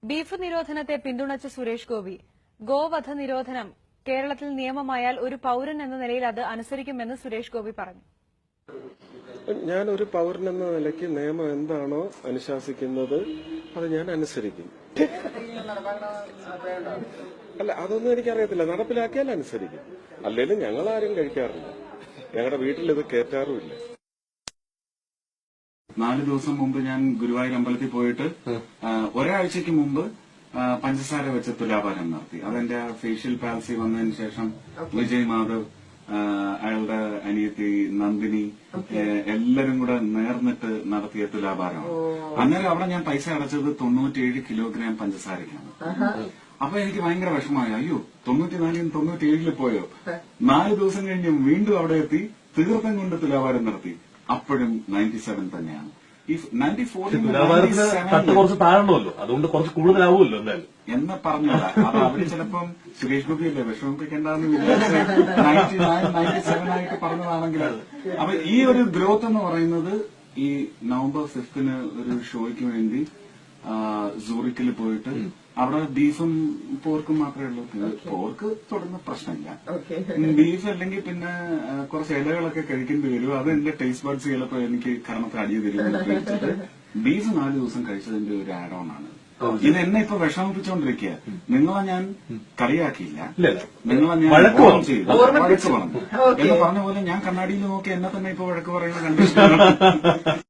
Beef നിരോധനത്തെ പിന്തുണച്ച സുരേഷ് ഗോപി ഗോവധ നിരോധനം കേരളത്തിൽ നിയമമായാൽ ഒരു പൌരൻ എന്ന നിലയിൽ അത് അനുസരിക്കുമെന്ന് സുരേഷ് ഗോപി പറഞ്ഞു. ഞാനൊരു പൌരനെന്ന നിലയ്ക്ക് നിയമം എന്താണോ അനുശാസിക്കുന്നത് അത് ഞാൻ അനുസരിക്കും. അല്ല, അതൊന്നും എനിക്കറിയത്തില്ല. നടപ്പിലാക്കിയാൽ അനുസരിക്കും. അല്ലെങ്കിലും ഞങ്ങളാരും കഴിക്കാറില്ല. ഞങ്ങളുടെ വീട്ടിൽ ഇത് കേറ്റാറുമില്ല. 4 ദിവസം മുമ്പ് ഞാൻ ഗുരുവായൂർ അമ്പലത്തിൽ പോയിട്ട് ഒരാഴ്ചക്ക് മുമ്പ് പഞ്ചസാര വെച്ച് തുലാഭാരം നടത്തി. അതെന്റെ ഫേഷ്യൽ പാൽസി വന്നതിന് ശേഷം വിജയ് മാധവ്, അയാളുടെ അനിയത്തി നന്ദിനി, എല്ലാരും കൂടെ നേർന്നിട്ട് നടത്തിയ തുലാഭാരമാണ്. അന്നേരം അവിടെ ഞാൻ പൈസ അടച്ചത് 97 കിലോഗ്രാം പഞ്ചസാരയ്ക്കാണ്. അപ്പൊ എനിക്ക് ഭയങ്കര വിഷമമായി. അയ്യോ, 94 97 പോയോ? 4 ദിവസം കഴിഞ്ഞ് വീണ്ടും അവിടെ എത്തി തീർത്ഥം കൊണ്ട് തുലാഭാരം നടത്തി. അപ്പോഴും 97 തന്നെയാണ്. ഈ 94 കുറച്ച് താഴണമല്ലോ, അതുകൊണ്ട് കുറച്ച് കൂടുതലാവുമല്ലോ എന്തായാലും എന്ന് പറഞ്ഞില്ല. അത് അവര് ചിലപ്പം സുരേഷ് ഗോപിയല്ലേ വിഷമിപ്പിക്കേണ്ടെന്ന് വിചാരിച്ച് 97 ആയിട്ട് പറഞ്ഞതാണെങ്കിൽ, അപ്പൊ ഈ ഒരു ഗ്രോത്ത് എന്ന് പറയുന്നത് ഈ നവംബർ 5 ഒരു ഷോയ്ക്ക് വേണ്ടി സൂറിക്കിൽ പോയിട്ട് അവിടെ ബീഫും പോർക്കും മാത്രമേ ഉള്ളൂ. പോർക്ക് തുടർന്ന് പ്രശ്നമില്ല. ബീഫ് അല്ലെങ്കിൽ പിന്നെ കുറച്ച് ഇലകളൊക്കെ കഴിക്കേണ്ടി വരും. അത് എന്റെ ടേസ്റ്റ് ബഡ്സ് ചിലപ്പോ എനിക്ക് കർമ്മത്തെ അടിയ തരും കഴിച്ചിട്ട് ബീഫ് 4 ദിവസം കഴിച്ചതിന്റെ ഒരു ആഡ് ഓൺ ആണ്. ഇത് എന്നെ ഇപ്പൊ വിഷമിപ്പിച്ചോണ്ടിരിക്കുക. നിങ്ങളെ ഞാൻ കളിയാക്കിയില്ല, നിങ്ങളെ ഞാൻ വഴക്ക് ചെയ്തു, വഴക്ക് പറഞ്ഞു എന്ന് പറഞ്ഞ പോലെ ഞാൻ കണ്ണാടിയിൽ നോക്കി എന്നെ തന്നെ ഇപ്പൊ വഴക്ക് പറയുന്ന കണ്ടിട്ടുണ്ട്.